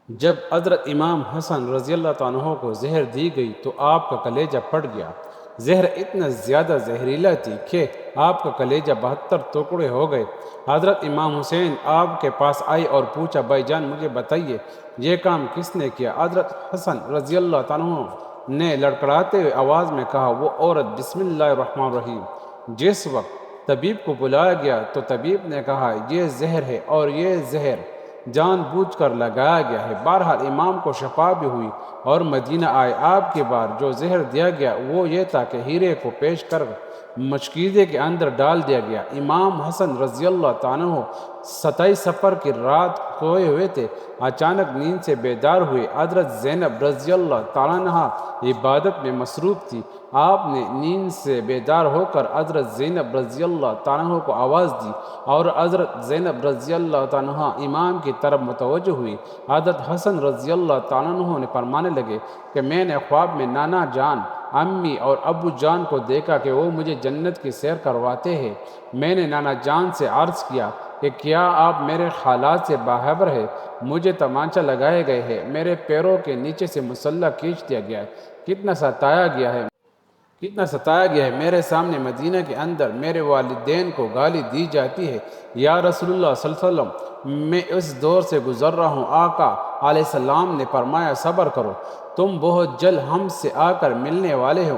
جب حضرت امام حسن رضی اللہ عنہ کو زہر دی گئی تو آپ کا کلیجہ پھٹ گیا۔ زہر اتنا زیادہ زہریلا تھی کہ آپ کا کلیجہ 72 ٹکڑے ہو گئے۔ حضرت امام حسین آپ کے پاس آئی اور پوچھا، بھائی جان مجھے بتائیے یہ کام کس نے کیا؟ حضرت حسن رضی اللہ عنہ نے لڑکڑاتے ہوئے آواز میں کہا، وہ عورت۔ بسم اللہ الرحمن الرحیم۔ جس وقت طبیب کو بلایا گیا تو طبیب نے کہا، یہ زہر ہے اور یہ زہر جان بوجھ کر لگایا گیا ہے۔ بہرحال امام کو شفا بھی ہوئی اور مدینہ آئے۔ آپ کے بعد جو زہر دیا گیا وہ یہ تھا کہ ہیرے کو پیش کر مشکیزے کے اندر ڈال دیا گیا۔ امام حسن رضی اللہ عنہ 27 صفر کی رات سوئے ہوئے تھے، اچانک نیند سے بیدار ہوئے۔ حضرت زینب رضی اللہ عنہا عبادت میں مصروف تھی۔ آپ نے نیند سے بیدار ہو کر حضرت زینب رضی اللہ عنہ کو آواز دی اور حضرت زینب رضی اللہ عنہا امام کی طرف متوجہ ہوئی۔ حضرت حسن رضی اللہ عنہ نے فرمانے لگے کہ میں نے خواب میں نانا جان، امی اور ابو جان کو دیکھا کہ وہ مجھے جنت کی سیر کرواتے ہیں۔ میں نے نانا جان سے عرض کیا کہ کیا آپ میرے خالات سے باخبر ہے؟ مجھے تمانچہ لگائے گئے ہے، میرے پیروں کے نیچے سے مسلح کھینچ دیا گیا ہے، کتنا ستایا گیا ہے میرے سامنے مدینہ کے اندر میرے والدین کو گالی دی جاتی ہے۔ یا رسول اللہ صلی اللہ علیہ وسلم، میں اس دور سے گزر رہا ہوں۔ آقا علیہ السلام نے فرمایا، صبر کرو، تم بہت جلد ہم سے آ کر ملنے والے ہو۔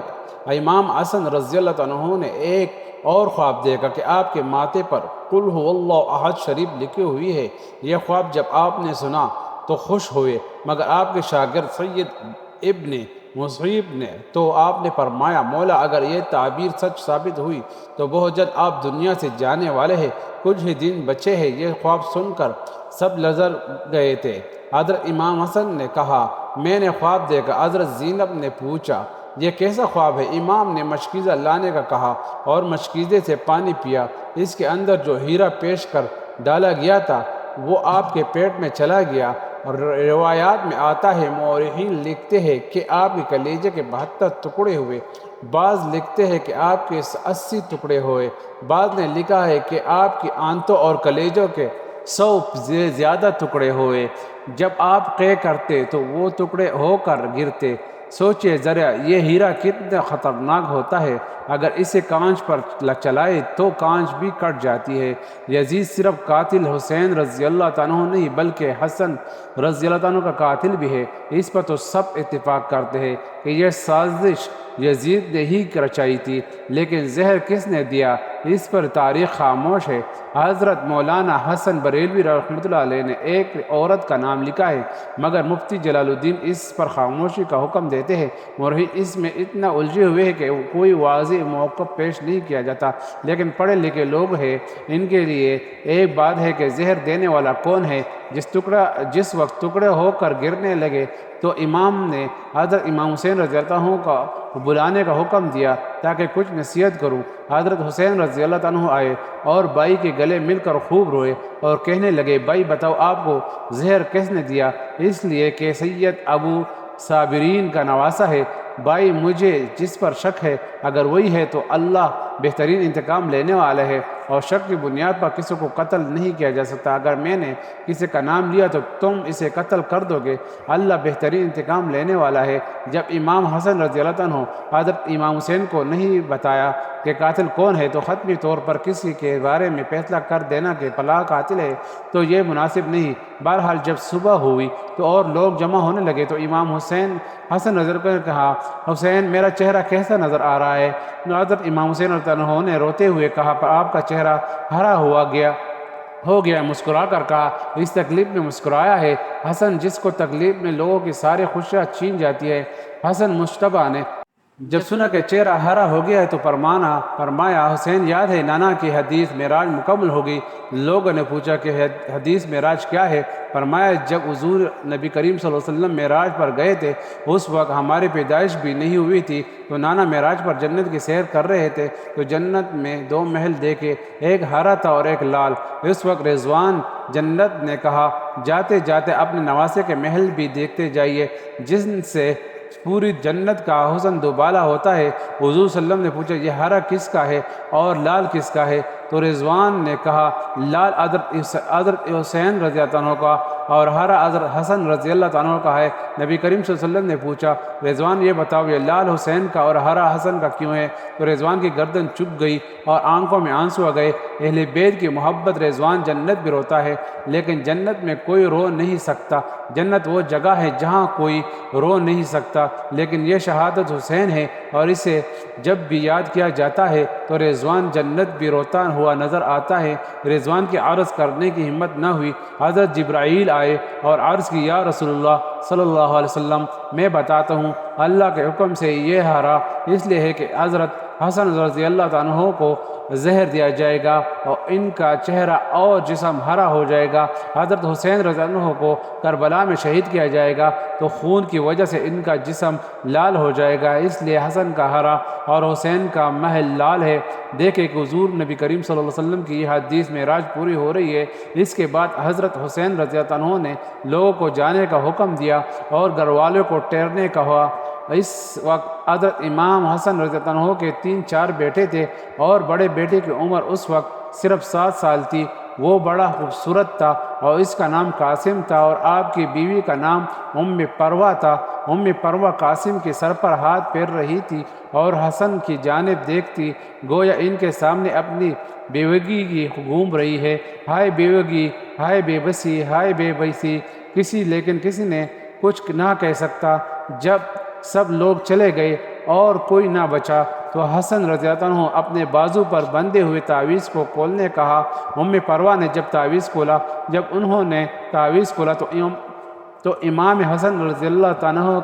امام حسن رضی اللہ عنہ نے ایک اور خواب دیکھا کہ آپ کے ماتھے پر قل هو اللہ احد شریف لکھی ہوئی ہے۔ یہ خواب جب آپ نے سنا تو خوش ہوئے، مگر آپ کے شاگرد سید ابن مصیب نے تو آپ نے فرمایا، مولا اگر یہ تعبیر سچ ثابت ہوئی تو بہت جلد آپ دنیا سے جانے والے ہیں، کچھ ہی دن بچے ہیں۔ یہ خواب سن کر سب لرز گئے تھے۔ حضرت امام حسن نے کہا، میں نے خواب دیکھا۔ حضرت زینب نے پوچھا، یہ کیسا خواب ہے؟ امام نے مشکیزہ لانے کا کہا اور مشکیزے سے پانی پیا۔ اس کے اندر جو ہیرا پیش کر ڈالا گیا تھا وہ آپ کے پیٹ میں چلا گیا۔ اور روایات میں آتا ہے، مورخین لکھتے ہیں کہ آپ کے کلیجے کے 72 ٹکڑے ہوئے، بعض لکھتے ہیں کہ آپ کے 80 ٹکڑے ہوئے، بعض نے لکھا ہے کہ آپ کی آنتوں اور کلیجوں کے 100 سے زیادہ ٹکڑے ہوئے۔ جب آپ قے کرتے تو وہ ٹکڑے ہو کر گرتے۔ سوچئے ذرا یہ ہیرا کتنا خطرناک ہوتا ہے، اگر اسے کانچ پر چلائے تو کانچ بھی کٹ جاتی ہے۔ یزید صرف قاتل حسین رضی اللہ عنہ نہیں بلکہ حسن رضی اللہ عنہ کا قاتل بھی ہے، اس پر تو سب اتفاق کرتے ہیں کہ یہ سازش یزید نے ہی رچائی تھی، لیکن زہر کس نے دیا اس پر تاریخ خاموش ہے۔ حضرت مولانا حسن بریلوی رحمۃ اللہ علیہ نے ایک عورت کا نام لکھا ہے، مگر مفتی جلال الدین اس پر خاموشی کا حکم دیتے ہیں۔ مورخین اس میں اتنا الجھے ہوئے ہیں کہ کوئی واضح موقف پیش نہیں کیا جاتا، لیکن پڑھے لکھے لوگ ہیں، ان کے لیے ایک بات ہے کہ زہر دینے والا کون ہے۔ جس وقت ٹکڑے ہو کر گرنے لگے تو امام نے حضرت امام حسین رضی اللہ عنہ کو بلانے کا حکم دیا تاکہ کچھ نصیحت کروں۔ حضرت حسین رضی اللہ عنہ آئے اور بائی کے گلے مل کر خوب روئے اور کہنے لگے، بائی بتاؤ آپ کو زہر کس نے دیا؟ اس لیے کہ سید ابو صابرین کا نواسہ ہے۔ بائی مجھے جس پر شک ہے اگر وہی ہے تو اللہ بہترین انتقام لینے والا ہے، اور شک کی بنیاد پر کسی کو قتل نہیں کیا جا سکتا۔ اگر میں نے کسی کا نام لیا تو تم اسے قتل کر دو گے، اللہ بہترین انتقام لینے والا ہے۔ جب امام حسن رضی اللہ عنہ حضرت امام حسین کو نہیں بتایا کہ قاتل کون ہے تو حتمی طور پر کسی کے بارے میں فیصلہ کر دینا کہ فلاں قاتل ہے تو یہ مناسب نہیں۔ بہرحال جب صبح ہوئی تو اور لوگ جمع ہونے لگے تو امام حسن رضی اللہ عنہ نے کہا، حسین میرا چہرہ کیسا نظر آ رہا ہے؟ حضرت امام حسین رضی اللہ عنہ نے روتے ہوئے کہا، آپ کا چہرہ ہرا ہو گیا۔ مسکرا کر کہا، اس تکلیف میں مسکرایا ہے۔ حسن، جس کو تکلیف میں لوگوں کی ساری خوشیاں چھین جاتی ہے۔ حسن مشتبہ نے جب سنا کہ چہرہ ہرا ہو گیا ہے تو فرمایا، حسین یاد ہے نانا کی حدیث معراج مکمل ہو گئی؟ لوگوں نے پوچھا کہ حدیث معراج کیا ہے؟ فرمایا، جب حضور نبی کریم صلی اللہ علیہ وسلم معراج پر گئے تھے اس وقت ہماری پیدائش بھی نہیں ہوئی تھی، تو نانا معراج پر جنت کی سیر کر رہے تھے تو جنت میں 2 محل دیکھے، ایک ہرا تھا اور ایک لال۔ اس وقت رضوان جنت نے کہا، جاتے جاتے اپنے نواسے کے محل بھی دیکھتے جائیے جن سے پوری جنت کا حسن دوبالا ہوتا ہے۔ حضور صلی اللہ علیہ وسلم نے پوچھا، یہ ہرا کس کا ہے اور لال کس کا ہے؟ تو رضوان نے کہا لال حضرت حسین رضی اللہ عنہ کا اور ہرا حضرت حسن رضی اللہ عنہ کا ہے۔ نبی کریم صلی اللہ علیہ وسلم نے پوچھا رضوان یہ بتاؤ یہ لال حسین کا اور ہرا حسن کا کیوں ہے؟ تو رضوان کی گردن چپ گئی اور آنکھوں میں آنسو آ گئے۔ اہل بیت کی محبت رضوان جنت بھی روتا ہے لیکن جنت میں کوئی رو نہیں سکتا، جنت وہ جگہ ہے جہاں کوئی رو نہیں سکتا، لیکن یہ شہادت حسین ہے اور اسے جب بھی یاد کیا جاتا ہے تو رضوان جنت بھی روتا ہوا نظر آتا ہے۔ رضوان کی عرض کرنے کی ہمت نہ ہوئی، حضرت جبرائیل آئے اور عرض کی یا رسول اللہ صلی اللہ علیہ وسلم میں بتاتا ہوں اللہ کے حکم سے یہ ہرا اس لیے ہے کہ حضرت حسن رضی اللہ عنہ کو زہر دیا جائے گا اور ان کا چہرہ اور جسم ہرا ہو جائے گا۔ حضرت حسین رضی اللہ عنہ کو کربلا میں شہید کیا جائے گا تو خون کی وجہ سے ان کا جسم لال ہو جائے گا، اس لیے حسن کا ہرا اور حسین کا محل لال ہے۔ دیکھیں کہ حضور نبی کریم صلی اللہ علیہ وسلم کی یہ حدیث معراج پوری ہو رہی ہے۔ اس کے بعد حضرت حسین رضی اللہ عنہ نے لوگوں کو جانے کا حکم دیا اور گھر والوں کو ٹھہرنے کا ہوا۔ اس وقت حضرت امام حسن رضی اللہ عنہ کے 3-4 بیٹے تھے اور بڑے بیٹے کی عمر اس وقت صرف 7 سال تھی۔ وہ بڑا خوبصورت تھا اور اس کا نام قاسم تھا اور آپ کی بیوی کا نام پروہ تھا۔ پروہ قاسم کے سر پر ہاتھ پھیر رہی تھی اور حسن کی جانب دیکھتی گویا ان کے سامنے اپنی بیوگی کی گھوم رہی ہے۔ ہائے بیوگی، ہائے بے بسی، ہائے بے بسی، لیکن کسی نے کچھ نہ کہہ سکتا۔ جب سب لوگ چلے گئے اور کوئی نہ بچا تو حسن رضی اللہ عنہ اپنے بازو پر بندھے ہوئے تعویذ کو کھولنے کہا۔ پروہ نے جب تعویذ کھولا، جب انہوں نے تعویذ کھولا تو امام حسن رضی اللہ عنہ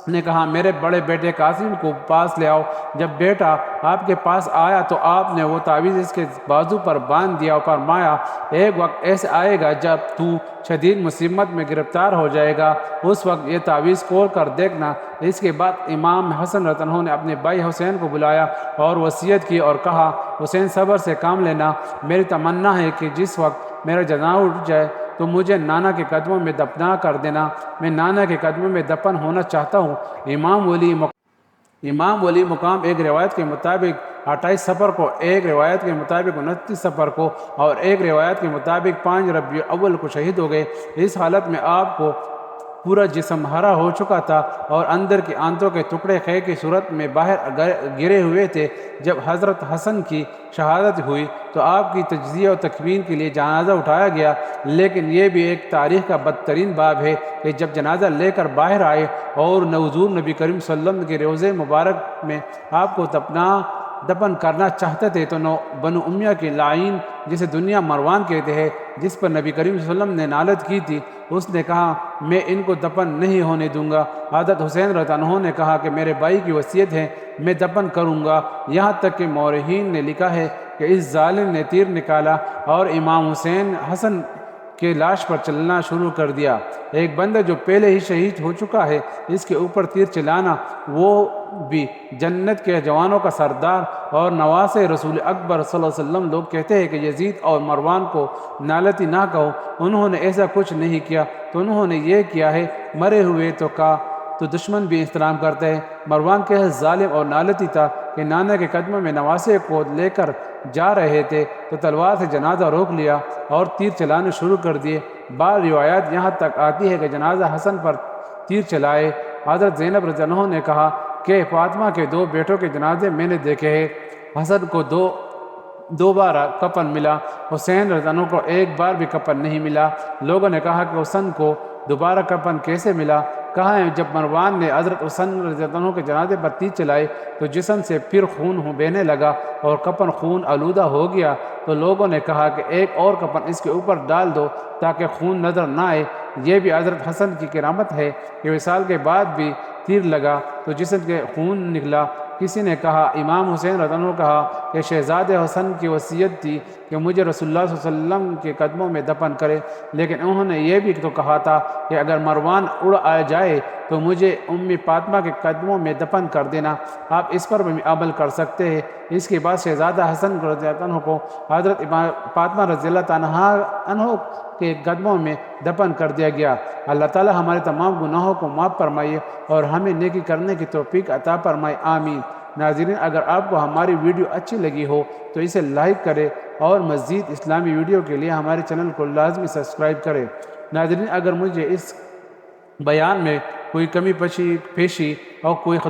نے کہا میرے بڑے بیٹے قاسم کو پاس لے آؤ۔ جب بیٹا آپ کے پاس آیا تو آپ نے وہ تعویذ اس کے بازو پر باندھ دیا اور فرمایا ایک وقت ایسے آئے گا جب تو شدید مصیبت میں گرفتار ہو جائے گا، اس وقت یہ تعویذ کھول کر دیکھنا۔ اس کے بعد امام حسن رضی اللہ عنہ نے اپنے بھائی حسین کو بلایا اور وصیت کی اور کہا حسین صبر سے کام لینا، میری تمنا ہے کہ جس وقت میرا جنازہ اٹھ جائے تو مجھے نانا کے قدموں میں دفنا کر دینا، میں نانا کے قدموں میں دفن ہونا چاہتا ہوں۔ امام ولی مقام ایک روایت کے مطابق 28 صفر کو، ایک روایت کے مطابق 29 صفر کو اور ایک روایت کے مطابق 5 ربیع الاول کو شہید ہو گئے۔ اس حالت میں آپ کو پورا جسم ہرا ہو چکا تھا اور اندر کے آنتوں کے ٹکڑے خے کی صورت میں باہر گرے ہوئے تھے۔ جب حضرت حسن کی شہادت ہوئی تو آپ کی تجزیہ و تکفین کے لیے جنازہ اٹھایا گیا، لیکن یہ بھی ایک تاریخ کا بدترین باب ہے کہ جب جنازہ لے کر باہر آئے اور حضور نبی کریم صلی اللہ علیہ وسلم کے روضہ مبارک میں آپ کو دفن کرنا چاہتے تھے تو بنو امیہ کے لعین جسے دنیا مروان کہتے ہیں، جس پر نبی کریم صلی اللہ علیہ وسلم نے نالت کی تھی، اس نے کہا میں ان کو دفن نہیں ہونے دوں گا۔ حضرت حسین رضی اللہ عنہ نے کہا کہ میرے بھائی کی وصیت ہے میں دفن کروں گا، یہاں تک کہ مورخین نے لکھا ہے کہ اس ظالم نے تیر نکالا اور امام حسین حسن کے لاش پر چلنا شروع کر دیا۔ ایک بندہ جو پہلے ہی شہید ہو چکا ہے اس کے اوپر تیر چلانا، وہ بھی جنت کے جوانوں کا سردار اور نواز رسول اکبر صلی اللہ علیہ وسلم۔ لوگ کہتے ہیں کہ یزید اور مروان کو نالتی نہ کہو، انہوں نے ایسا کچھ نہیں کیا، تو انہوں نے یہ کیا ہے مرے ہوئے تو دشمن بھی احترام کرتے ہیں۔ مروان کے ظالم اور نالتی تھا کہ نانا کے قدموں میں نواسے کو لے کر جا رہے تھے تو تلوار سے جنازہ روک لیا اور تیر چلانے شروع کر دیے۔ بعض روایات یہاں تک آتی ہے کہ جنازہ حسن پر تیر چلائے۔ حضرت زینب رضی اللہ عنہ نے کہا کہ فاطمہ کے 2 بیٹوں کے جنازے میں نے دیکھے ہیں، حسن کو دو بار کفن ملا، حسین رضی اللہ عنہ کو ایک بار بھی کفن نہیں ملا۔ لوگوں نے کہا کہ حسن کو دوبارہ کفن کیسے ملا؟ کہا ہے جب مروان نے حضرت حسن رضی اللہ عنہ کے جنازے پر تیر چلائی تو جسم سے پھر خون بہنے لگا اور کفن خون آلودہ ہو گیا، تو لوگوں نے کہا کہ ایک اور کفن اس کے اوپر ڈال دو تاکہ خون نظر نہ آئے۔ یہ بھی حضرت حسن کی کرامت ہے کہ وصال کے بعد بھی تیر لگا تو جسم کے خون نکلا۔ کسی نے کہا امام حسین رضی اللہ عنہ کہا کہ شہزادے حسن کی وصیت تھی کہ مجھے رسول اللہ صلی اللہ علیہ وسلم کے قدموں میں دفن کرے، لیکن انہوں نے یہ بھی تو کہا تھا کہ اگر مروان اڑ آ جائے تو مجھے فاطمہ کے قدموں میں دفن کر دینا۔ آپ اس پر بھی عمل کر سکتے ہیں۔ اس کے بعد شہزادہ حسن رضی اللہ عنہ کو حضرت فاطمہ رضی اللہ عنہ کے قدموں میں دفن کر دیا گیا۔ اللہ تعالی ہمارے تمام گناہوں کو معاف فرمائے اور ہمیں نیکی کرنے کی توفیق عطا فرمائے، آمین۔ ناظرین، اگر آپ کو ہماری ویڈیو اچھی لگی ہو تو اسے لائک کرے اور مزید اسلامی ویڈیو کے لیے ہمارے چینل کو لازمی سبسکرائب کریں۔ ناظرین، اگر مجھے اس بیان میں کوئی کمی پیشی اور کوئی خطا